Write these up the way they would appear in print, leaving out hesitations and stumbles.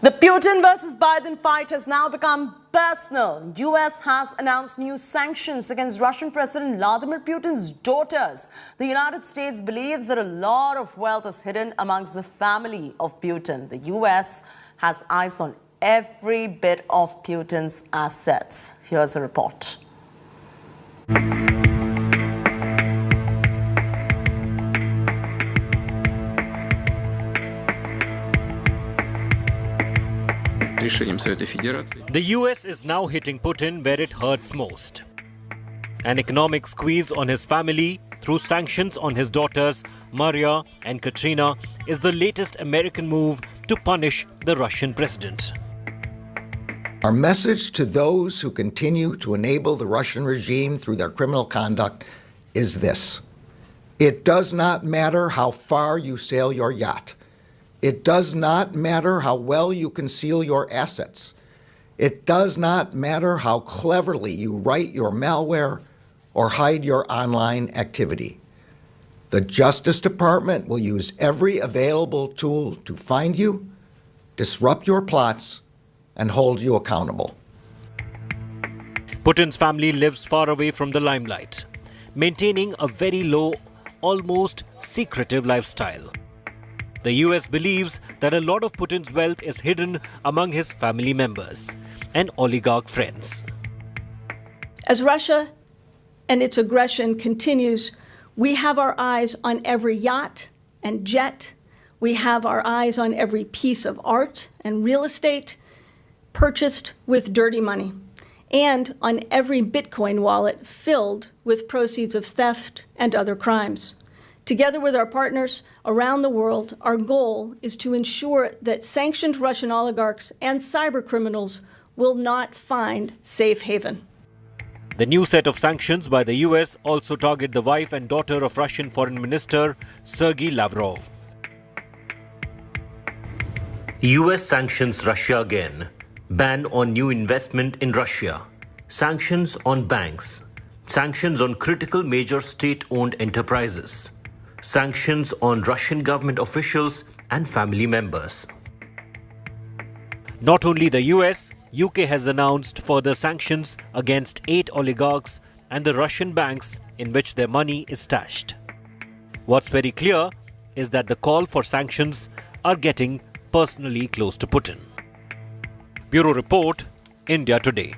The Putin versus Biden fight has now become personal. US has announced new sanctions against Russian President Vladimir Putin's daughters. The United States believes that a lot of wealth is hidden amongst the family of Putin. The US has eyes on every bit of Putin's assets. Here's a report. The US is now hitting Putin where it hurts most. An economic squeeze on his family through sanctions on his daughters Maria and Katerina is the latest American move to punish the Russian president. Our message to those who continue to enable the Russian regime through their criminal conduct is this: it does not matter how far you sail your yacht. It does not matter how well you conceal your assets. It does not matter how cleverly you write your malware or hide your online activity. The Justice Department will use every available tool to find you, disrupt your plots, and hold you accountable. Putin's family lives far away from the limelight, maintaining a very low, almost secretive lifestyle. The US believes that a lot of Putin's wealth is hidden among his family members and oligarch friends. As Russia and its aggression continues, we have our eyes on every yacht and jet. We have our eyes on every piece of art and real estate purchased with dirty money, and on every Bitcoin wallet filled with proceeds of theft and other crimes. Together with our partners around the world, our goal is to ensure that sanctioned Russian oligarchs and cybercriminals will not find safe haven. The new set of sanctions by the US also target the wife and daughter of Russian Foreign Minister Sergei Lavrov. US sanctions Russia again. Ban on new investment in Russia. Sanctions on banks. Sanctions on critical major state-owned enterprises. Sanctions on Russian government officials and family members. Not only the US, UK has announced further sanctions against 8 oligarchs and the Russian banks in which their money is stashed. What's very clear is that the call for sanctions are getting personally close to Putin. Bureau Report, India Today.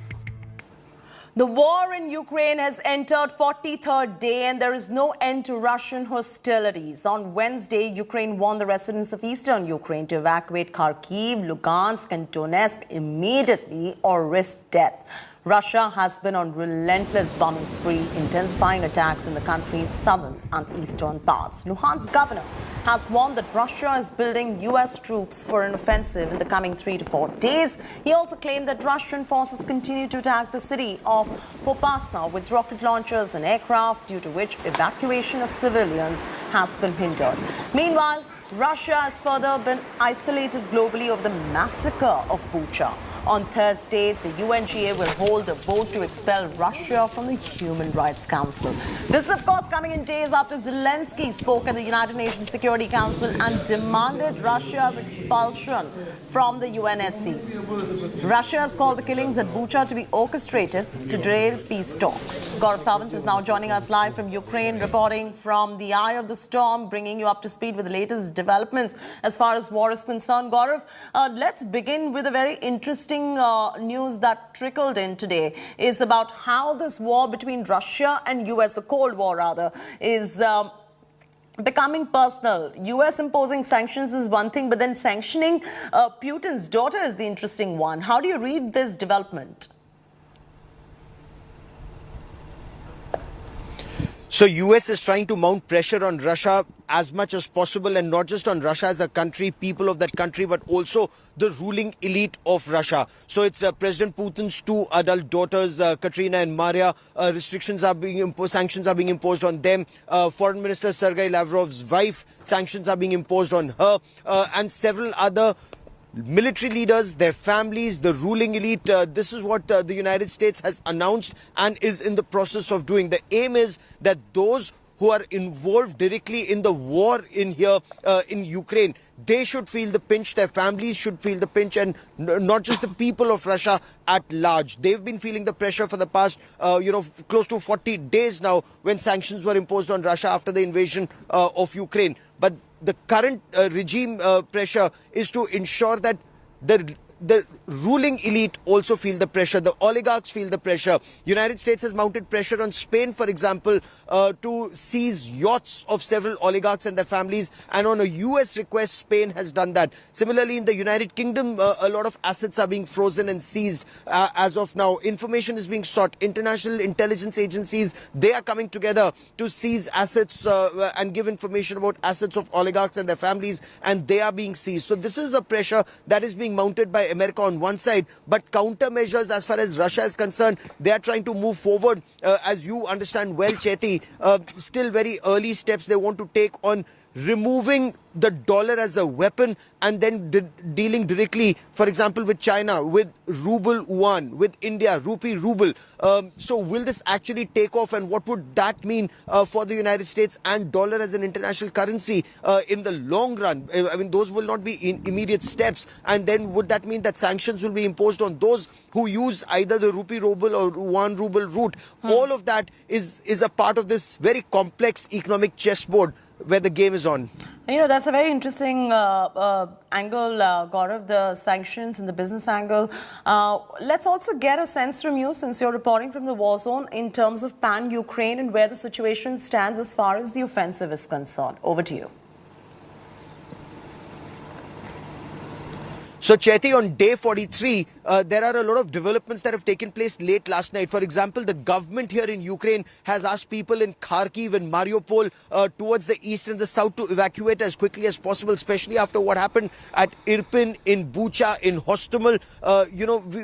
The war in Ukraine has entered 43rd day and there is no end to Russian hostilities. On Wednesday, Ukraine warned the residents of eastern Ukraine to evacuate Kharkiv, Lugansk and Donetsk immediately or risk death. Russia has been on relentless bombing spree, intensifying attacks in the country's southern and eastern parts. Luhansk's governor has warned that Russia is building US troops for an offensive in the coming 3 to 4 days. He also claimed that Russian forces continue to attack the city of Popasna with rocket launchers and aircraft, due to which evacuation of civilians has been hindered. Meanwhile, Russia has further been isolated globally over the massacre of Bucha. On Thursday, the UNGA will hold a vote to expel Russia from the Human Rights Council. This is, of course, coming in days after Zelensky spoke at the United Nations Security Council and demanded Russia's expulsion from the UNSC. Russia has called the killings at Bucha to be orchestrated to derail peace talks. Gaurav Sawant is now joining us live from Ukraine, reporting from the eye of the storm, bringing you up to speed with the latest developments as far as war is concerned. Gaurav, let's begin with a very interesting news that trickled in today, is about how this war between Russia and US, the Cold War rather, is becoming personal. US imposing sanctions is one thing, but then sanctioning Putin's daughter is the interesting one. How do you read this development? So US is trying to mount pressure on Russia as much as possible, and not just on Russia as a country, people of that country, but also the ruling elite of Russia. So it's President Putin's 2 adult daughters, Katerina and Maria. Restrictions are being imposed, sanctions are being imposed on them. Foreign Minister Sergei Lavrov's wife, sanctions are being imposed on her, and several other military leaders, their families, the ruling elite. This is what the United States has announced and is in the process of doing. The aim is that those who are involved directly in the war in Ukraine, they should feel the pinch, their families should feel the pinch, and not just the people of Russia at large. They've been feeling the pressure for the past, close to 40 days now, when sanctions were imposed on Russia after the invasion of Ukraine. But the current regime pressure is to ensure that the ruling elite also feel the pressure. The oligarchs feel the pressure. United States has mounted pressure on Spain, for example, to seize yachts of several oligarchs and their families. And on a US request, Spain has done that. Similarly, in the United Kingdom, a lot of assets are being frozen and seized as of now. Information is being sought. International intelligence agencies, they are coming together to seize assets and give information about assets of oligarchs and their families, and they are being seized. So this is a pressure that is being mounted by America on one side, but countermeasures as far as Russia is concerned, they are trying to move forward. As you understand well, Chetty, still very early steps they want to take on removing the dollar as a weapon and then dealing directly, for example, with China, with ruble yuan, with India, rupee ruble. So will this actually take off, and what would that mean for the United States and dollar as an international currency in the long run? I mean, those will not be immediate steps. And then would that mean that sanctions will be imposed on those who use either the rupee ruble or yuan ruble route? All of that is a part of this very complex economic chessboard where the game is on. You know, that's a very interesting angle, Gaurav, the sanctions and the business angle. Let's also get a sense from you, since you're reporting from the war zone, in terms of pan-Ukraine and where the situation stands as far as the offensive is concerned. Over to you. So, Chetty, on day 43, there are a lot of developments that have taken place late last night. For example, the government here in Ukraine has asked people in Kharkiv and Mariupol towards the east and the south to evacuate as quickly as possible, especially after what happened at Irpin, in Bucha, in Hostomel.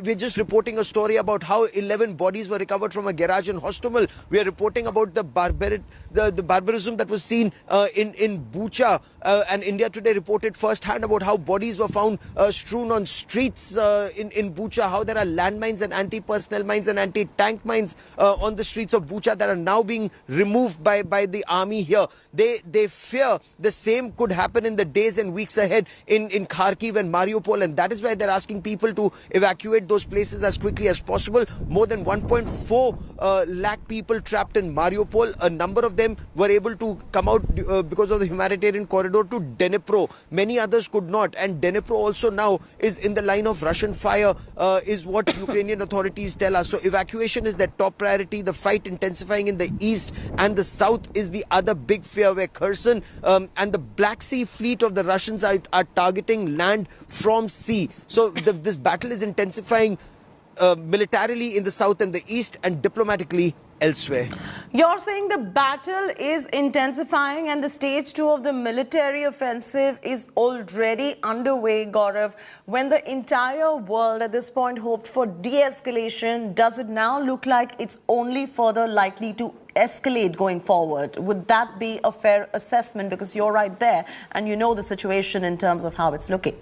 We're just reporting a story about how 11 bodies were recovered from a garage in Hostomel. We are reporting about the barbarism that was seen in Bucha. And India Today reported firsthand about how bodies were found strewn on streets in Bucha, how there are landmines and anti-personnel mines and anti-tank mines on the streets of Bucha that are now being removed by the army here. They fear the same could happen in the days and weeks ahead in Kharkiv and Mariupol, and that is why they're asking people to evacuate those places as quickly as possible. More than 1.4 lakh people trapped in Mariupol. A number of them were able to come out because of the humanitarian corridor to Dnipro. Many others could not, and Dnipro also now is in the line of Russian fire, is what Ukrainian authorities tell us. So evacuation is their top priority. The fight intensifying in the east and the south is the other big fear, where Kherson and the Black Sea fleet of the Russians are targeting land from sea. So this battle is intensifying militarily in the south and the east, and diplomatically elsewhere. You're saying the battle is intensifying and the stage 2 of the military offensive is already underway, Gaurav. When the entire world at this point hoped for de-escalation, does it now look like it's only further likely to escalate going forward? Would that be a fair assessment? Because you're right there and you know the situation in terms of how it's looking.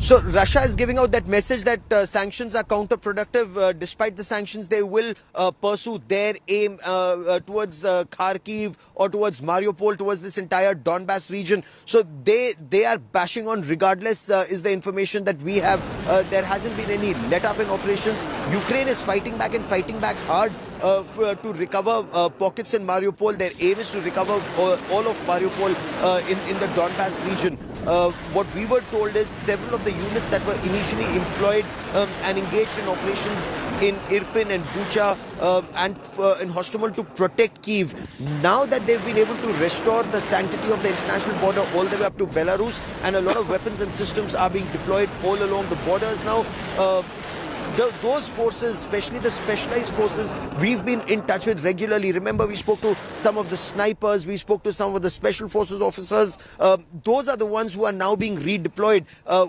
So Russia is giving out that message that sanctions are counterproductive. Despite the sanctions, they will pursue their aim towards Kharkiv or towards Mariupol, towards this entire Donbass region. So they are bashing on regardless, is the information that we have. There hasn't been any let-up in operations. Ukraine is fighting back and fighting back hard to recover pockets in Mariupol. Their aim is to recover all of Mariupol in the Donbass region. What we were told is several of the units that were initially employed and engaged in operations in Irpin and Bucha and in Hostomel to protect Kyiv, now that they've been able to restore the sanctity of the international border all the way up to Belarus, and a lot of weapons and systems are being deployed all along the borders now. Those forces, especially the specialized forces, we've been in touch with regularly. Remember, we spoke to some of the snipers, we spoke to some of the special forces officers. Those are the ones who are now being redeployed.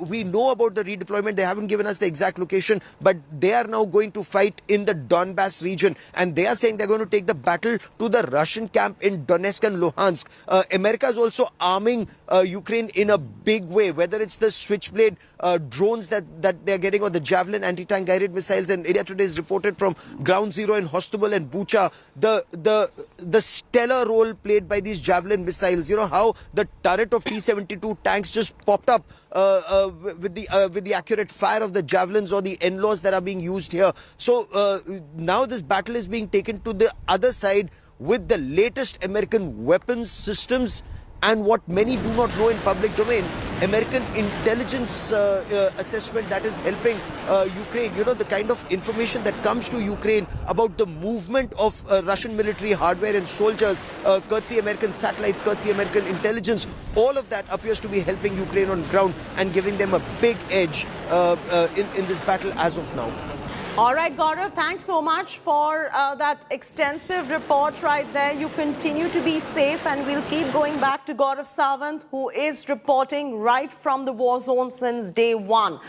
We know about the redeployment. They haven't given us the exact location, but they are now going to fight in the Donbass region. And they are saying they're going to take the battle to the Russian camp in Donetsk and Luhansk. America is also arming Ukraine in a big way, whether it's the Switchblade drones that they're getting or the Javelin anti-tank guided anti-air missiles. And India Today is reported from Ground Zero in Hostomel and Bucha, the stellar role played by these Javelin missiles. You know how the turret of T-72 tanks just popped up with the accurate fire of the javelins or the NLAWs that are being used here. So now this battle is being taken to the other side with the latest American weapons systems. And what many do not know in public domain, American intelligence assessment that is helping Ukraine. You know, the kind of information that comes to Ukraine about the movement of Russian military hardware and soldiers, courtesy American satellites, courtesy American intelligence, all of that appears to be helping Ukraine on ground and giving them a big edge in this battle as of now. All right, Gaurav, thanks so much for that extensive report right there. You continue to be safe, and we'll keep going back to Gaurav Sawant, who is reporting right from the war zone since day one.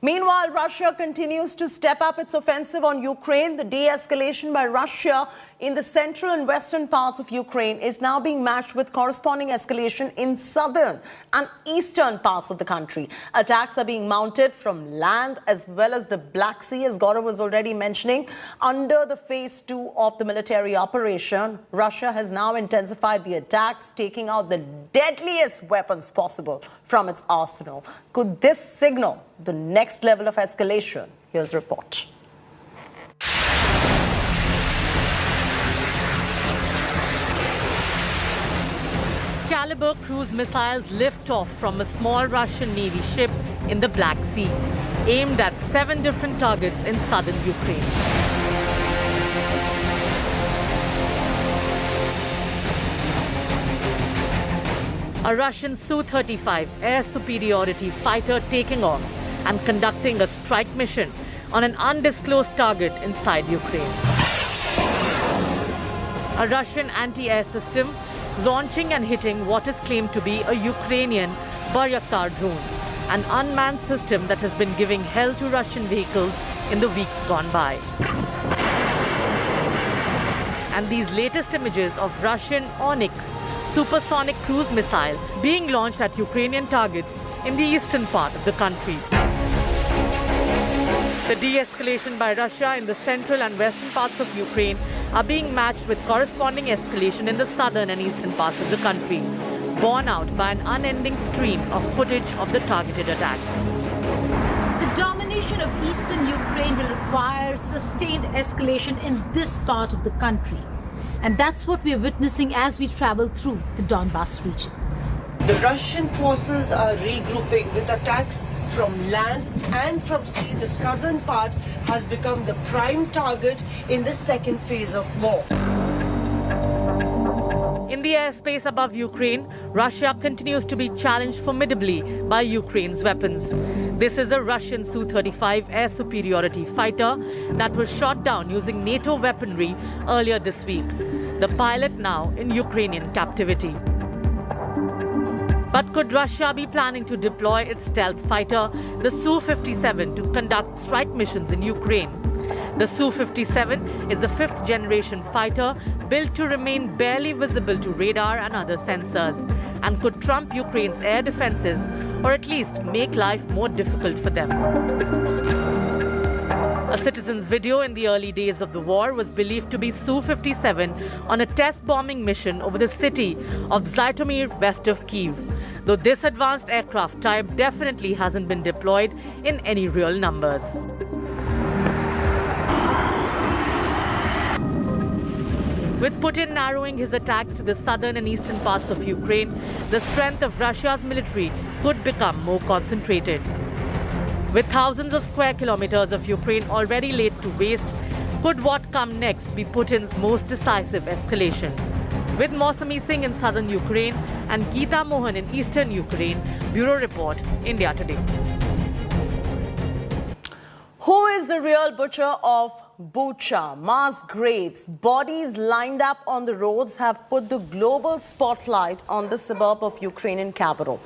Meanwhile, Russia continues to step up its offensive on Ukraine. The de-escalation by Russia in the central and western parts of Ukraine is now being matched with corresponding escalation in southern and eastern parts of the country. Attacks are being mounted from land as well as the Black Sea, as Gaurav was already mentioning. Under the phase 2 of the military operation, Russia has now intensified the attacks, taking out the deadliest weapons possible from its arsenal. Could this signal the next level of escalation? Here's a report. Caliber cruise missiles lift off from a small Russian Navy ship in the Black Sea, aimed at 7 different targets in southern Ukraine. A Russian Su-35 air superiority fighter taking off and conducting a strike mission on an undisclosed target inside Ukraine. A Russian anti-air system launching and hitting what is claimed to be a Ukrainian Bayraktar drone, an unmanned system that has been giving hell to Russian vehicles in the weeks gone by. And these latest images of Russian Onyx supersonic cruise missile being launched at Ukrainian targets in the eastern part of the country. The de-escalation by Russia in the central and western parts of Ukraine are being matched with corresponding escalation in the southern and eastern parts of the country, borne out by an unending stream of footage of the targeted attacks. The domination of eastern Ukraine will require sustained escalation in this part of the country. And that's what we are witnessing as we travel through the Donbas region. The Russian forces are regrouping with attacks from land and from sea. The southern part has become the prime target in the second phase of war. In the airspace above Ukraine, Russia continues to be challenged formidably by Ukraine's weapons. This is a Russian Su-35 air superiority fighter that was shot down using NATO weaponry earlier this week. The pilot now in Ukrainian captivity. But could Russia be planning to deploy its stealth fighter, the Su-57, to conduct strike missions in Ukraine? The Su-57 is the 5th generation fighter built to remain barely visible to radar and other sensors, and could trump Ukraine's air defenses, or at least make life more difficult for them. A citizen's video in the early days of the war was believed to be Su-57 on a test bombing mission over the city of Zhytomyr west of Kyiv, though this advanced aircraft type definitely hasn't been deployed in any real numbers. With Putin narrowing his attacks to the southern and eastern parts of Ukraine, the strength of Russia's military could become more concentrated. With thousands of square kilometers of Ukraine already laid to waste, could what come next be Putin's most decisive escalation? With Mausami Singh in southern Ukraine and Geeta Mohan in eastern Ukraine, Bureau Report, India Today. Who is the real butcher of Bucha? Mass graves, bodies lined up on the roads have put the global spotlight on the suburb of Ukrainian capital.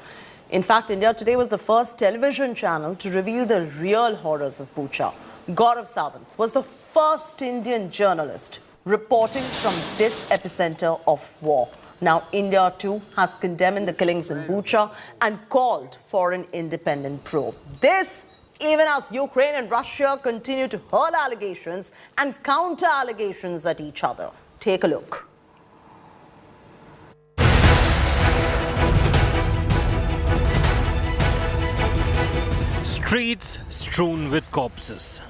In fact, India Today was the first television channel to reveal the real horrors of Bucha. Gaurav Sawant was the first Indian journalist reporting from this epicenter of war. Now, India too has condemned the killings in Bucha and called for an independent probe. This even as Ukraine and Russia continue to hurl allegations and counter allegations at each other. Take a look. Streets strewn with corpses.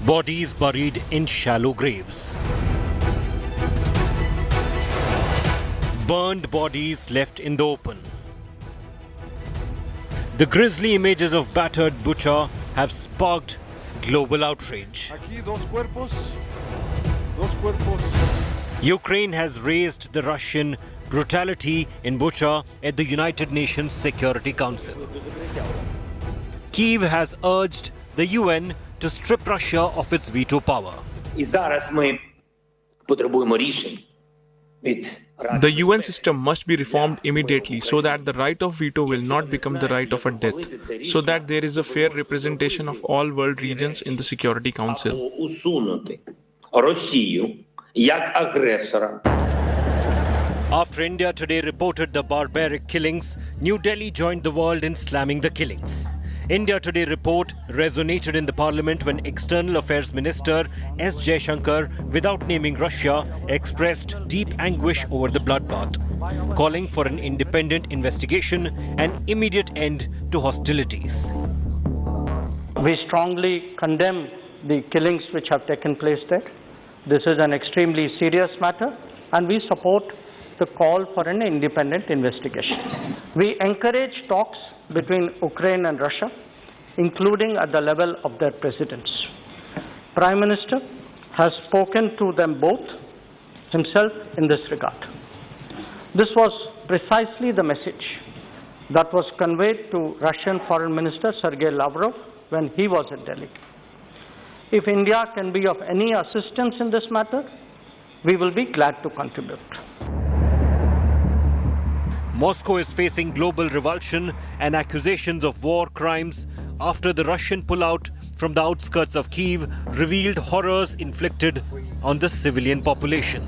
Bodies buried in shallow graves. Burned bodies left in the open. The grisly images of battered Bucha have sparked global outrage. Ukraine has raised the Russian brutality in Bucha at the United Nations Security Council. Kyiv has urged the UN to strip Russia of its veto power. The UN system must be reformed immediately so that the right of veto will not become the right of a death, so that there is a fair representation of all world regions in the Security Council. After India today reported the barbaric killings, New Delhi joined the world in slamming the killings. India Today report resonated in the parliament when External Affairs Minister S. Jaishankar, without naming Russia, expressed deep anguish over the bloodbath, calling for an independent investigation and immediate end to hostilities. We strongly condemn the killings which have taken place there. This is an extremely serious matter, and we support the call for an independent investigation. We encourage talks between Ukraine and Russia, including at the level of their presidents. Prime Minister has spoken to them both himself in this regard. This was precisely the message that was conveyed to Russian Foreign Minister Sergei Lavrov when he was in Delhi. If India can be of any assistance in this matter, we will be glad to contribute. Moscow is facing global revulsion and accusations of war crimes after the Russian pullout from the outskirts of Kyiv revealed horrors inflicted on the civilian population.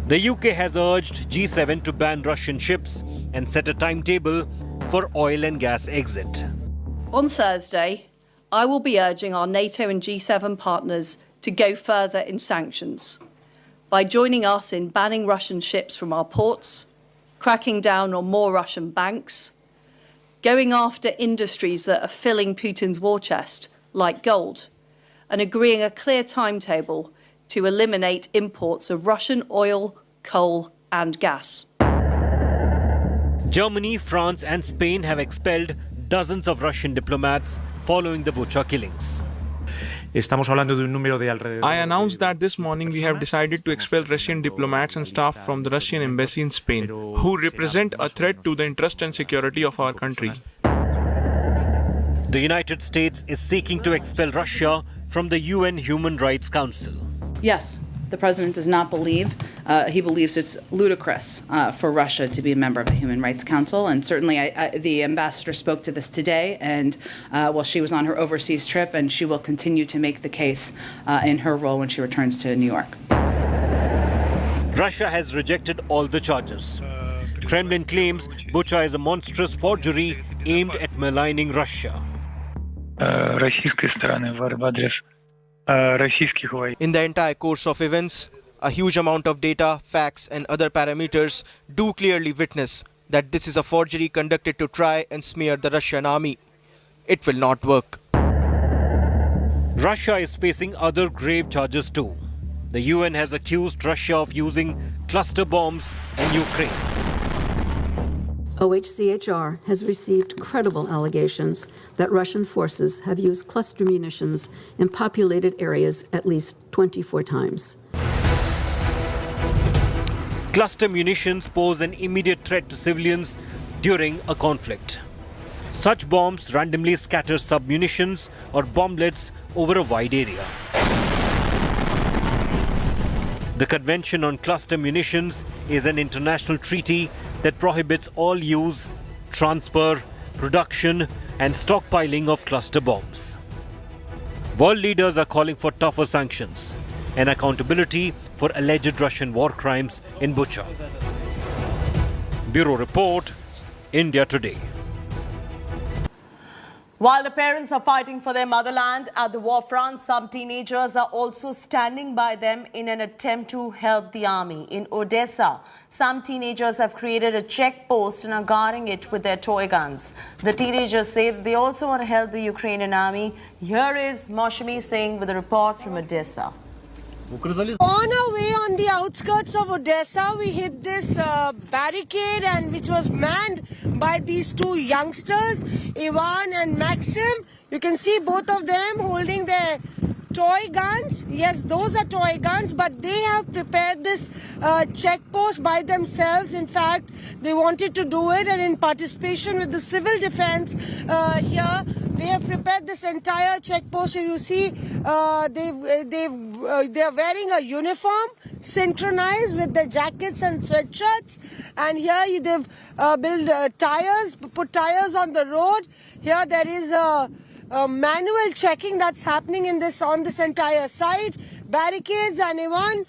The UK has urged G7 to ban Russian ships and set a timetable for oil and gas exit. On Thursday, I will be urging our NATO and G7 partners to go further in sanctions by joining us in banning Russian ships from our ports, cracking down on more Russian banks, going after industries that are filling Putin's war chest, like gold, and agreeing a clear timetable to eliminate imports of Russian oil, coal and gas. Germany, France and Spain have expelled dozens of Russian diplomats following the Bucha killings. I announced that this morning we have decided to expel Russian diplomats and staff from the Russian embassy in Spain, who represent a threat to the interest and security of our country. The United States is seeking to expel Russia from the UN Human Rights Council. Yes, the president does not believe, he believes it's ludicrous for Russia to be a member of the Human Rights Council. And certainly the ambassador spoke to this today, and while she was on her overseas trip, and she will continue to make the case in her role when she returns to New York. Russia has rejected all the charges. Kremlin claims Bucha is a monstrous forgery aimed at maligning Russia. In the entire course of events, a huge amount of data, facts and other parameters do clearly witness that this is a forgery conducted to try and smear the Russian army. It will not work. Russia is facing other grave charges too. The UN has accused Russia of using cluster bombs in Ukraine. OHCHR has received credible allegations that Russian forces have used cluster munitions in populated areas at least 24 times. Cluster munitions pose an immediate threat to civilians during a conflict. Such bombs randomly scatter submunitions or bomblets over a wide area. The Convention on Cluster Munitions is an international treaty that prohibits all use, transfer, production and stockpiling of cluster bombs. World leaders are calling for tougher sanctions and accountability for alleged Russian war crimes in Bucha. Bureau Report, India Today. While the parents are fighting for their motherland at the war front, some teenagers are also standing by them in an attempt to help the army. In Odessa, some teenagers have created a check post and are guarding it with their toy guns. The teenagers say that they also want to help the Ukrainian army. Here is Moshimi Singh with a report from Odessa. On our way on the outskirts of Odessa, we hit this barricade and which was manned by these two youngsters, Ivan and Maxim. You can see both of them holding their toy guns. Yes, those are toy guns, but they have prepared this check post by themselves. In fact, they wanted to do it, and in participation with the civil defense here, they have prepared this entire check post. So you see, they are wearing a uniform, synchronized with the jackets and sweatshirts. And here they've built tires, put tires on the road. Here there is a manual checking that's happening in this on this entire site, barricades and even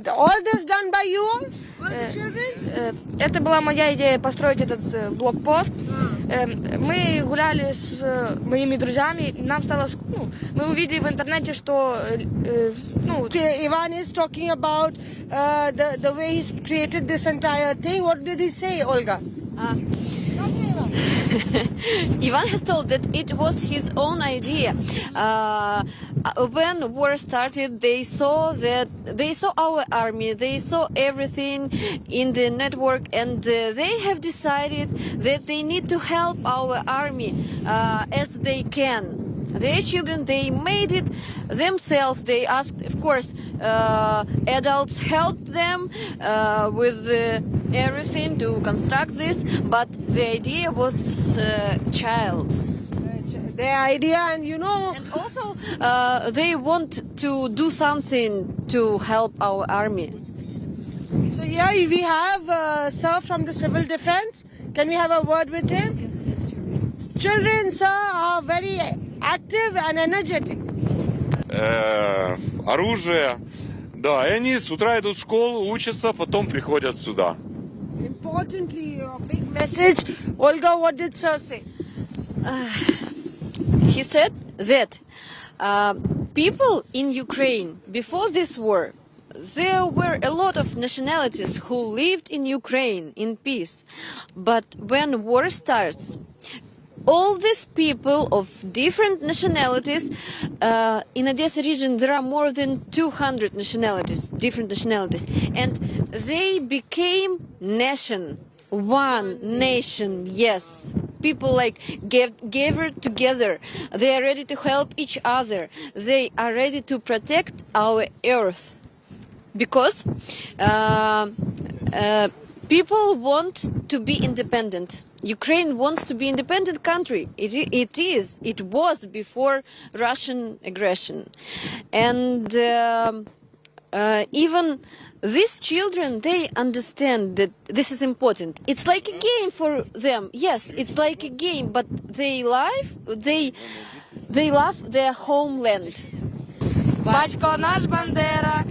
all this done by you all the children? Это была моя идея построить этот блокпост. Мы гуляли с моими друзьями, нам стало мы увидели в интернете, что Ivan is talking about the way he's created this entire thing. What did he say, Olga? Ivan has told that it was his own idea. When war started, they saw our army, they saw everything in the network, and they have decided that they need to help our army as they can. Their children, they made it themselves. They asked, of course, adults helped them with everything to construct this, but the idea was child's. Their idea, and and also they want to do something to help our army. So here we have sir from the civil defense. Can we have a word with him? Yes. Children, sir, are very active and energetic. Оружие. Да, и они с утра идут в школу, учатся, потом приходят сюда. Importantly, your big message. Olga, what did sir say? He said that people in Ukraine, before this war, there were a lot of nationalities who lived in Ukraine in peace. But when war starts, all these people of different nationalities, in Odessa region there are more than 200 nationalities, different nationalities, and they became one nation, yes. People gathered together. They are ready to help each other. They are ready to protect our earth. Because people want to be independent. Ukraine wants to be an independent country. It was before Russian aggression. And even these children, they understand that this is important. It's like a game for them. Yes, it's like a game, but they love their homeland. Батько наш Бандера,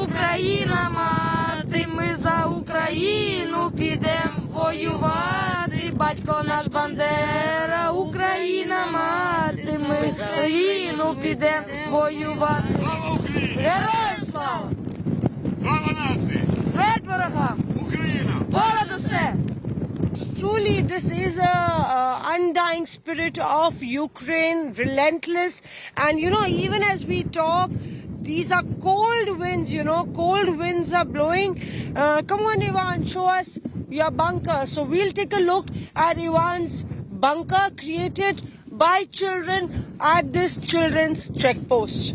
Україна мати, ми за Україну підем воювати. Батько наш Бандера, Україна мати, ми за Україну підем воювати. Героям слава! Слава нации! Смерть ворогам! Україна! Понад усе! Truly, this is a undying spirit of Ukraine, relentless. And, even as we talk, these are cold winds, cold winds are blowing. Come on, Ivan, show us your bunker. So we'll take a look at Ivan's bunker created by children at this children's checkpost.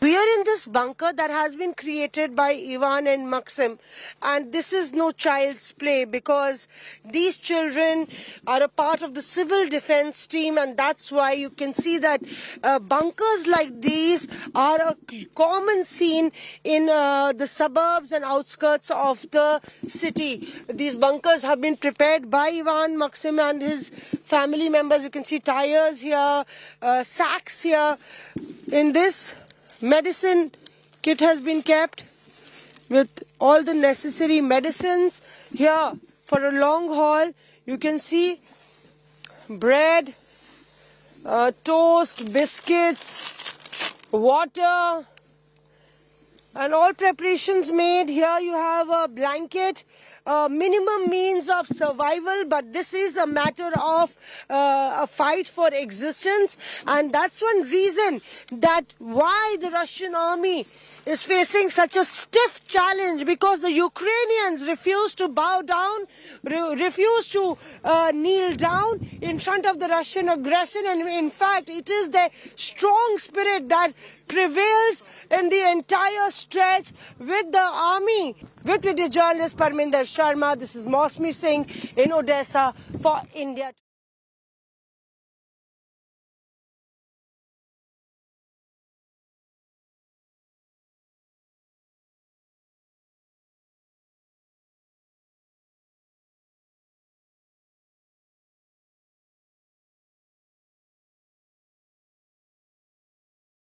We are in this bunker that has been created by Ivan and Maxim, and this is no child's play because these children are a part of the civil defense team, and that's why you can see that bunkers like these are a common scene in the suburbs and outskirts of the city. These bunkers have been prepared by Ivan, Maxim and his family members. You can see tires here, sacks here. In this medicine kit has been kept with all the necessary medicines. Here for a long haul, you can see bread, toast, biscuits, water, and all preparations made. Here you have a blanket, minimum means of survival, but this is a matter of a fight for existence, and that's one reason that why the Russian army is facing such a stiff challenge, because the Ukrainians refuse to bow down, refuse to kneel down in front of the Russian aggression, and in fact it is their strong spirit that prevails in the entire stretch with the army. With video journalist Parminder Sharma, this is Mosmi Singh in Odessa for India.